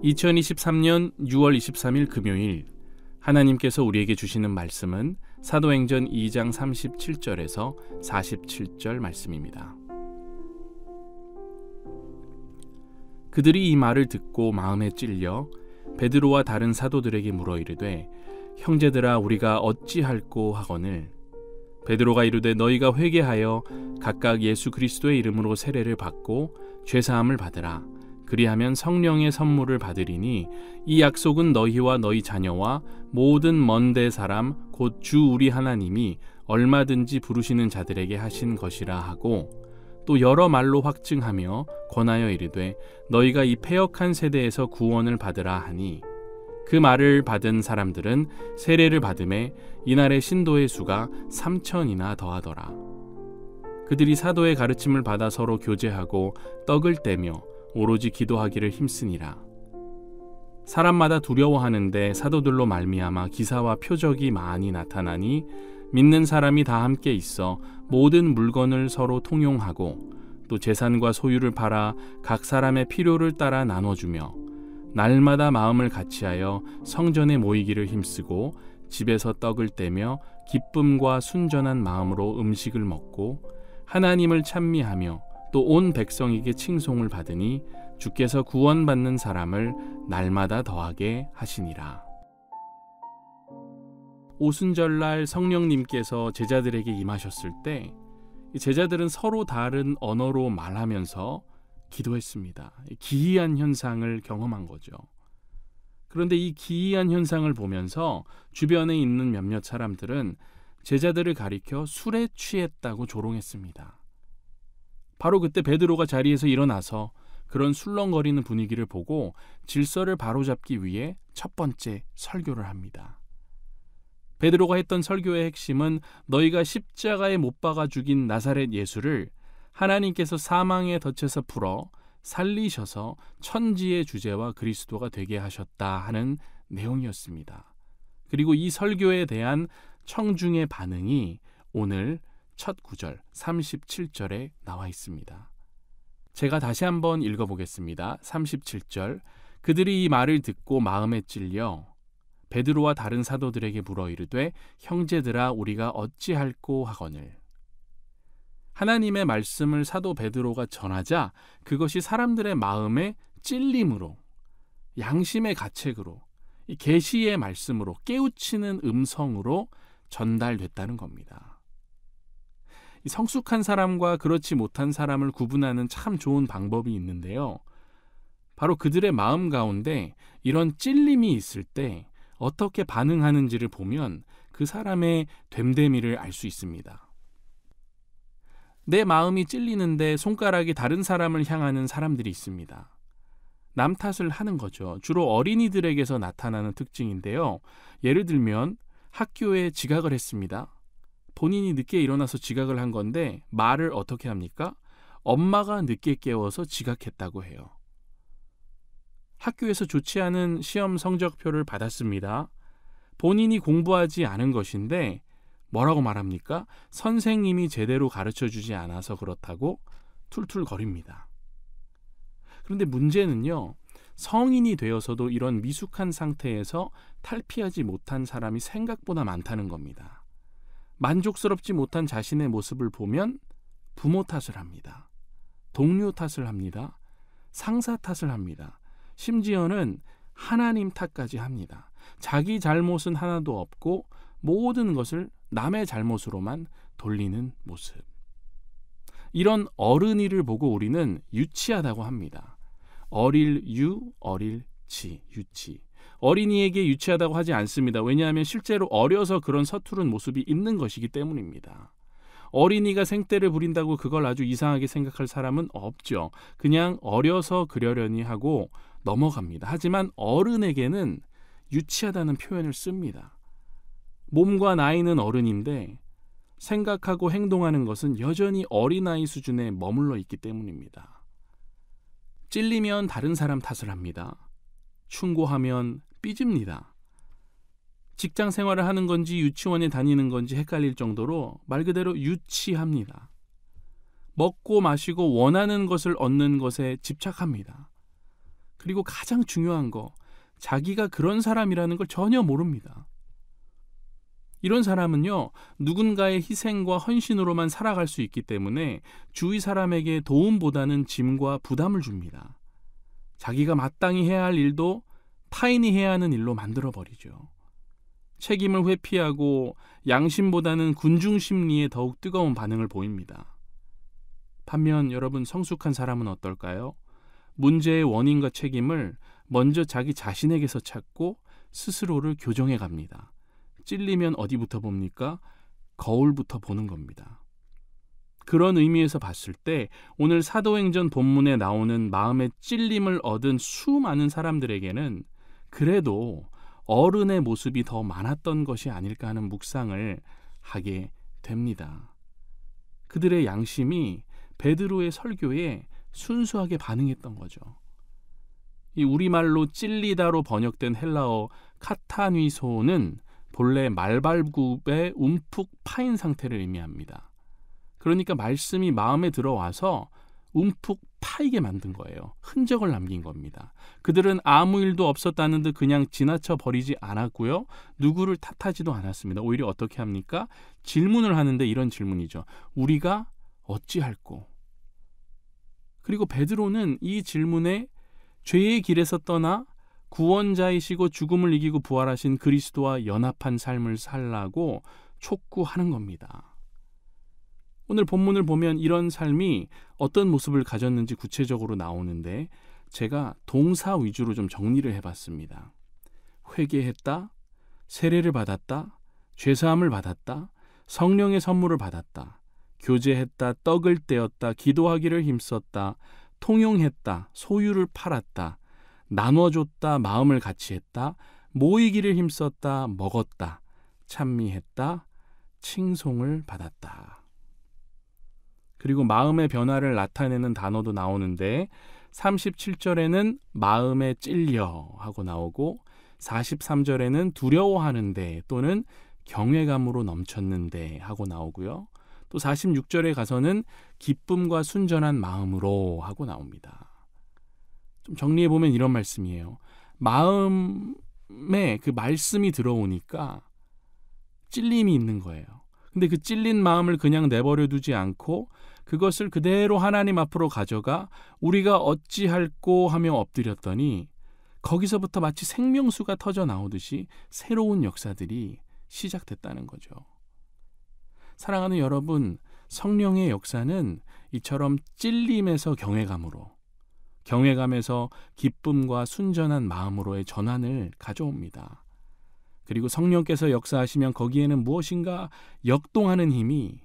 2023년 6월 23일 금요일, 하나님께서 우리에게 주시는 말씀은 사도행전 2장 37절에서 47절 말씀입니다. 그들이 이 말을 듣고 마음에 찔려 베드로와 다른 사도들에게 물어 이르되, 형제들아, 우리가 어찌할꼬 하거늘. 베드로가 이르되, 너희가 회개하여 각각 예수 그리스도의 이름으로 세례를 받고 죄사함을 받으라. 그리하면 성령의 선물을 받으리니 이 약속은 너희와 너희 자녀와 모든 먼데 사람 곧 주 우리 하나님이 얼마든지 부르시는 자들에게 하신 것이라 하고, 또 여러 말로 확증하며 권하여 이르되, 너희가 이 패역한 세대에서 구원을 받으라 하니, 그 말을 받은 사람들은 세례를 받음에 이날의 신도의 수가 3,000이나 더하더라. 그들이 사도의 가르침을 받아 서로 교제하고 떡을 떼며 오로지 기도하기를 힘쓰니라. 사람마다 두려워하는데 사도들로 말미암아 기사와 표적이 많이 나타나니, 믿는 사람이 다 함께 있어 모든 물건을 서로 통용하고 또 재산과 소유를 팔아 각 사람의 필요를 따라 나눠주며 날마다 마음을 같이하여 성전에 모이기를 힘쓰고 집에서 떡을 떼며 기쁨과 순전한 마음으로 음식을 먹고 하나님을 찬미하며 또 온 백성에게 칭송을 받으니 주께서 구원받는 사람을 날마다 더하게 하시니라. 오순절날 성령님께서 제자들에게 임하셨을 때 제자들은 서로 다른 언어로 말하면서 기도했습니다. 기이한 현상을 경험한 거죠. 그런데 이 기이한 현상을 보면서 주변에 있는 몇몇 사람들은 제자들을 가리켜 술에 취했다고 조롱했습니다. 바로 그때 베드로가 자리에서 일어나서 그런 술렁거리는 분위기를 보고 질서를 바로잡기 위해 첫 번째 설교를 합니다. 베드로가 했던 설교의 핵심은 너희가 십자가에 못 박아 죽인 나사렛 예수를 하나님께서 사망에 덫에서 풀어 살리셔서 천지의 주제와 그리스도가 되게 하셨다 하는 내용이었습니다. 그리고 이 설교에 대한 청중의 반응이 오늘 첫 구절 37절에 나와 있습니다. 제가 다시 한번 읽어보겠습니다. 37절. 그들이 이 말을 듣고 마음에 찔려 베드로와 다른 사도들에게 물어 이르되, 형제들아, 우리가 어찌할꼬 하거늘. 하나님의 말씀을 사도 베드로가 전하자 그것이 사람들의 마음에 찔림으로, 양심의 가책으로, 이 계시의 말씀으로, 깨우치는 음성으로 전달됐다는 겁니다. 성숙한 사람과 그렇지 못한 사람을 구분하는 참 좋은 방법이 있는데요. 바로 그들의 마음 가운데 이런 찔림이 있을 때 어떻게 반응하는지를 보면 그 사람의 됨됨이를 알 수 있습니다. 내 마음이 찔리는데 손가락이 다른 사람을 향하는 사람들이 있습니다. 남 탓을 하는 거죠. 주로 어린이들에게서 나타나는 특징인데요. 예를 들면 학교에 지각을 했습니다. 본인이 늦게 일어나서 지각을 한 건데 말을 어떻게 합니까? 엄마가 늦게 깨워서 지각했다고 해요. 학교에서 좋지 않은 시험 성적표를 받았습니다. 본인이 공부하지 않은 것인데 뭐라고 말합니까? 선생님이 제대로 가르쳐주지 않아서 그렇다고 툴툴거립니다. 그런데 문제는요, 성인이 되어서도 이런 미숙한 상태에서 탈피하지 못한 사람이 생각보다 많다는 겁니다. 만족스럽지 못한 자신의 모습을 보면 부모 탓을 합니다. 동료 탓을 합니다. 상사 탓을 합니다. 심지어는 하나님 탓까지 합니다. 자기 잘못은 하나도 없고 모든 것을 남의 잘못으로만 돌리는 모습. 이런 어른이를 보고 우리는 유치하다고 합니다. 어릴 유, 어릴 치, 유치. 어린이에게 유치하다고 하지 않습니다. 왜냐하면 실제로 어려서 그런 서투른 모습이 있는 것이기 때문입니다. 어린이가 생떼를 부린다고 그걸 아주 이상하게 생각할 사람은 없죠. 그냥 어려서 그러려니 하고 넘어갑니다. 하지만 어른에게는 유치하다는 표현을 씁니다. 몸과 나이는 어른인데 생각하고 행동하는 것은 여전히 어린아이 수준에 머물러 있기 때문입니다. 찔리면 다른 사람 탓을 합니다. 충고하면 삐집니다. 직장 생활을 하는 건지 유치원에 다니는 건지 헷갈릴 정도로 말 그대로 유치합니다. 먹고 마시고 원하는 것을 얻는 것에 집착합니다. 그리고 가장 중요한 거, 자기가 그런 사람이라는 걸 전혀 모릅니다. 이런 사람은요, 누군가의 희생과 헌신으로만 살아갈 수 있기 때문에 주위 사람에게 도움보다는 짐과 부담을 줍니다. 자기가 마땅히 해야 할 일도 타인이 해야 하는 일로 만들어버리죠. 책임을 회피하고 양심보다는 군중 심리에 더욱 뜨거운 반응을 보입니다. 반면 여러분, 성숙한 사람은 어떨까요? 문제의 원인과 책임을 먼저 자기 자신에게서 찾고 스스로를 교정해 갑니다. 찔리면 어디부터 봅니까? 거울부터 보는 겁니다. 그런 의미에서 봤을 때 오늘 사도행전 본문에 나오는 마음의 찔림을 얻은 수많은 사람들에게는 그래도 어른의 모습이 더 많았던 것이 아닐까 하는 묵상을 하게 됩니다. 그들의 양심이 베드로의 설교에 순수하게 반응했던 거죠. 이 우리말로 찔리다로 번역된 헬라어 카타뉘소는 본래 말발굽의 움푹 파인 상태를 의미합니다. 그러니까 말씀이 마음에 들어와서 움푹 파이게 만든 거예요. 흔적을 남긴 겁니다. 그들은 아무 일도 없었다는 듯 그냥 지나쳐 버리지 않았고요. 누구를 탓하지도 않았습니다. 오히려 어떻게 합니까? 질문을 하는데 이런 질문이죠. 우리가 어찌할꼬? 그리고 베드로는 이 질문에 죄의 길에서 떠나 구원자이시고 죽음을 이기고 부활하신 그리스도와 연합한 삶을 살라고 촉구하는 겁니다. 오늘 본문을 보면 이런 삶이 어떤 모습을 가졌는지 구체적으로 나오는데 제가 동사 위주로 좀 정리를 해봤습니다. 회개했다, 세례를 받았다, 죄사함을 받았다, 성령의 선물을 받았다, 교제했다, 떡을 떼었다, 기도하기를 힘썼다, 통용했다, 소유를 팔았다, 나눠줬다, 마음을 같이 했다, 모이기를 힘썼다, 먹었다, 찬미했다, 칭송을 받았다. 그리고 마음의 변화를 나타내는 단어도 나오는데 37절에는 마음에 찔려 하고 나오고 43절에는 두려워하는데 또는 경외감으로 넘쳤는데 하고 나오고요. 또 46절에 가서는 기쁨과 순전한 마음으로 하고 나옵니다. 좀 정리해보면 이런 말씀이에요. 마음에 그 말씀이 들어오니까 찔림이 있는 거예요. 근데 그 찔린 마음을 그냥 내버려 두지 않고 그것을 그대로 하나님 앞으로 가져가 우리가 어찌할꼬 하며 엎드렸더니 거기서부터 마치 생명수가 터져 나오듯이 새로운 역사들이 시작됐다는 거죠. 사랑하는 여러분, 성령의 역사는 이처럼 찔림에서 경외감으로, 경외감에서 기쁨과 순전한 마음으로의 전환을 가져옵니다. 그리고 성령께서 역사하시면 거기에는 무엇인가 역동하는 힘이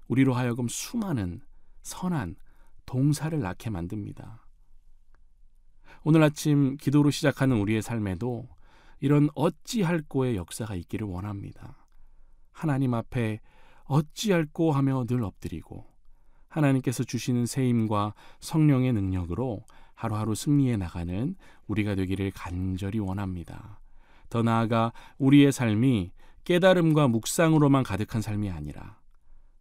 우리로 하여금 수많은 선한 동사를 낳게 만듭니다. 오늘 아침 기도로 시작하는 우리의 삶에도 이런 어찌할꼬의 역사가 있기를 원합니다. 하나님 앞에 어찌할꼬 하며 늘 엎드리고 하나님께서 주시는 세임과 성령의 능력으로 하루하루 승리해 나가는 우리가 되기를 간절히 원합니다. 더 나아가 우리의 삶이 깨달음과 묵상으로만 가득한 삶이 아니라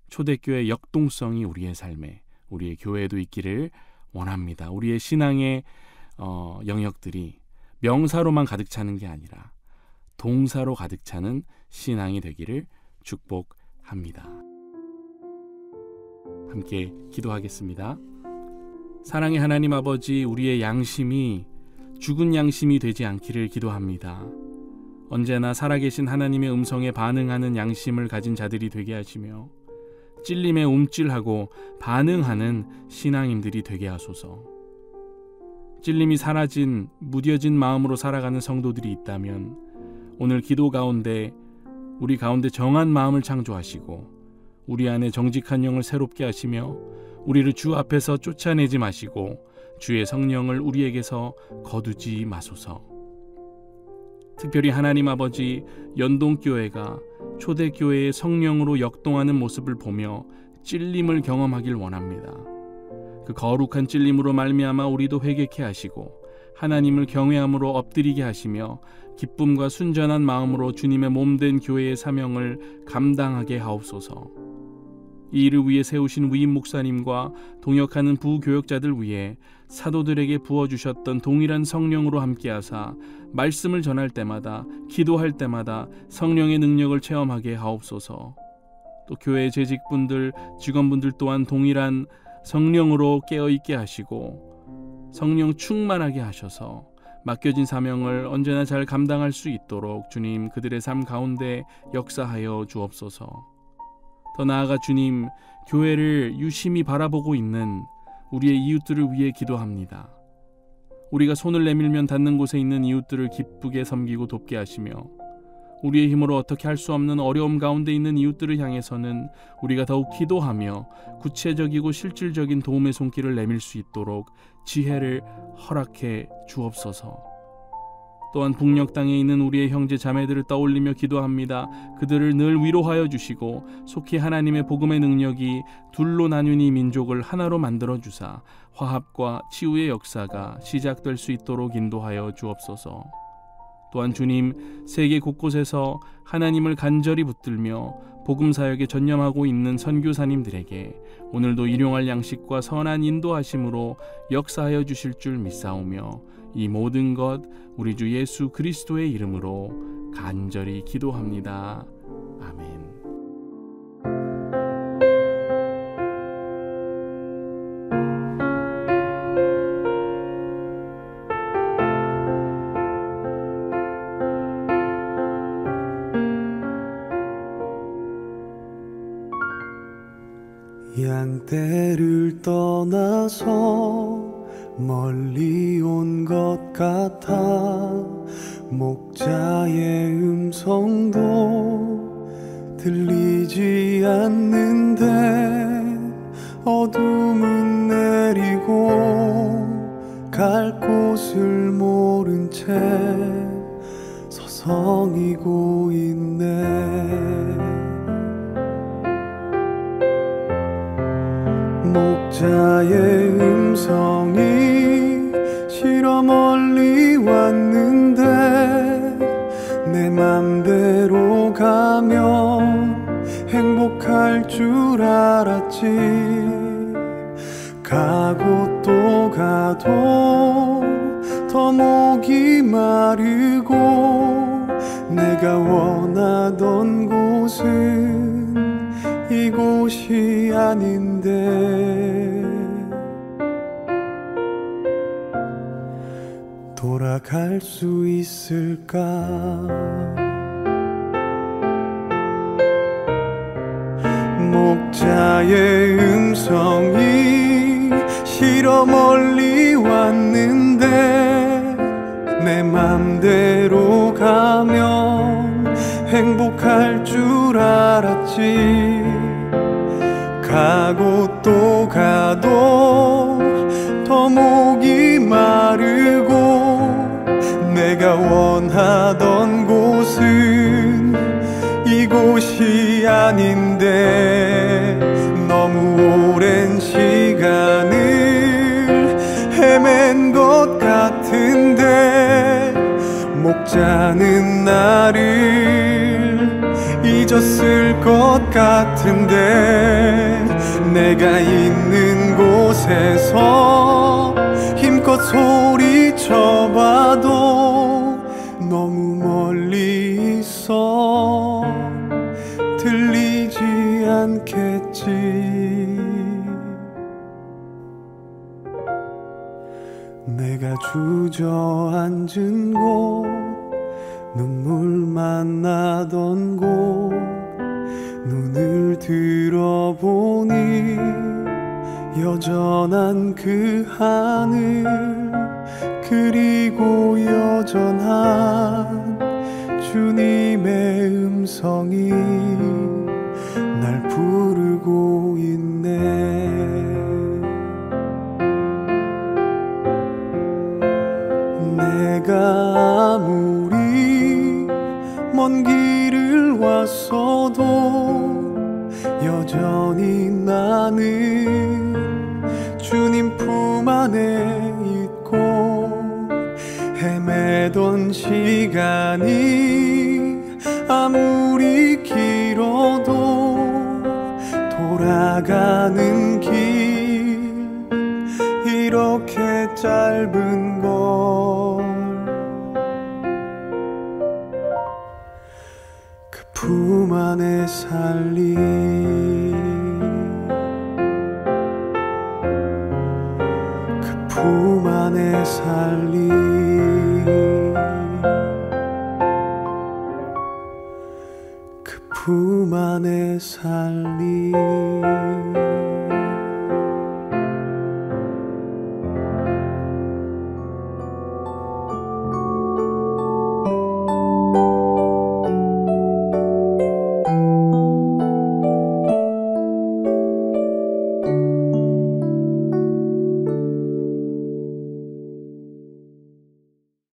초대교회 역동성이 우리의 삶에, 우리의 교회에도 있기를 원합니다. 우리의 신앙의 영역들이 명사로만 가득 차는 게 아니라 동사로 가득 차는 신앙이 되기를 축복합니다. 함께 기도하겠습니다. 사랑의 하나님 아버지, 우리의 양심이 죽은 양심이 되지 않기를 기도합니다. 언제나 살아계신 하나님의 음성에 반응하는 양심을 가진 자들이 되게 하시며 찔림에 움찔하고 반응하는 신앙인들이 되게 하소서. 찔림이 사라진 무뎌진 마음으로 살아가는 성도들이 있다면 오늘 기도 가운데 우리 가운데 정한 마음을 창조하시고 우리 안에 정직한 영을 새롭게 하시며 우리를 주 앞에서 쫓아내지 마시고 주의 성령을 우리에게서 거두지 마소서. 특별히 하나님 아버지, 연동교회가 초대교회의 성령으로 역동하는 모습을 보며 찔림을 경험하길 원합니다. 그 거룩한 찔림으로 말미암아 우리도 회개케 하시고 하나님을 경외함으로 엎드리게 하시며 기쁨과 순전한 마음으로 주님의 몸된 교회의 사명을 감당하게 하옵소서. 이 일을 위해 세우신 위임 목사님과 동역하는 부교역자들 위해 사도들에게 부어주셨던 동일한 성령으로 함께하사 말씀을 전할 때마다 기도할 때마다 성령의 능력을 체험하게 하옵소서. 또 교회 재직분들, 직원분들 또한 동일한 성령으로 깨어있게 하시고 성령 충만하게 하셔서 맡겨진 사명을 언제나 잘 감당할 수 있도록 주님 그들의 삶 가운데 역사하여 주옵소서. 더 나아가 주님, 교회를 유심히 바라보고 있는 우리의 이웃들을 위해 기도합니다. 우리가 손을 내밀면 닿는 곳에 있는 이웃들을 기쁘게 섬기고 돕게 하시며 우리의 힘으로 어떻게 할 수 없는 어려움 가운데 있는 이웃들을 향해서는 우리가 더욱 기도하며 구체적이고 실질적인 도움의 손길을 내밀 수 있도록 지혜를 허락해 주옵소서. 또한 북녘 땅에 있는 우리의 형제 자매들을 떠올리며 기도합니다. 그들을 늘 위로하여 주시고 속히 하나님의 복음의 능력이 둘로 나뉘니 이 민족을 하나로 만들어 주사 화합과 치유의 역사가 시작될 수 있도록 인도하여 주옵소서. 또한 주님, 세계 곳곳에서 하나님을 간절히 붙들며 복음 사역에 전념하고 있는 선교사님들에게 오늘도 일용할 양식과 선한 인도하심으로 역사하여 주실 줄 믿사오며 이 모든 것 우리 주 예수 그리스도의 이름으로 간절히 기도합니다. 아멘. 양떼를 떠나서 멀리 온 것 같아 목자의 음성도 들리지 않는데 어둠은 내리고 갈 곳을 모른 채 서성이고 있네. 목자의 음성이 싫어 멀리 왔는데 내 맘대로 가면 행복할 줄 알았지. 가고 또 가도 더 목이 마르고 내가 원하던 곳은 이곳이 아닌데 돌아갈 수 있을까? 목자의 음성이 싫어 멀리 왔는데 내 맘대로 가면 행복할 줄 알았지. 가고 또 가도 더 목이 마르고 내가 원하던 곳은 이곳이 아닌데 너무 오랜 시간을 헤맨 것 같은데 목자는 나를 잊었을 것 같은데 내가 있는 곳에서 힘껏 소리쳐봐도 너무 멀리 있어 들리지 않겠지. 내가 주저앉은 곳 눈물만 나던 곳 눈을 들어보니 여전한 그 하늘 그리고 여전한 주님의 음성이 날 부르고 있네. 내가 아무리 먼 길을 왔어도 여전히 나는 주님 품 안에 있고 헤매던 시간이 아무리 길어도 돌아가는 길 이렇게 짧은 걸 그 품 안에 살리 그 품 안에 살리 그 품 안에 살리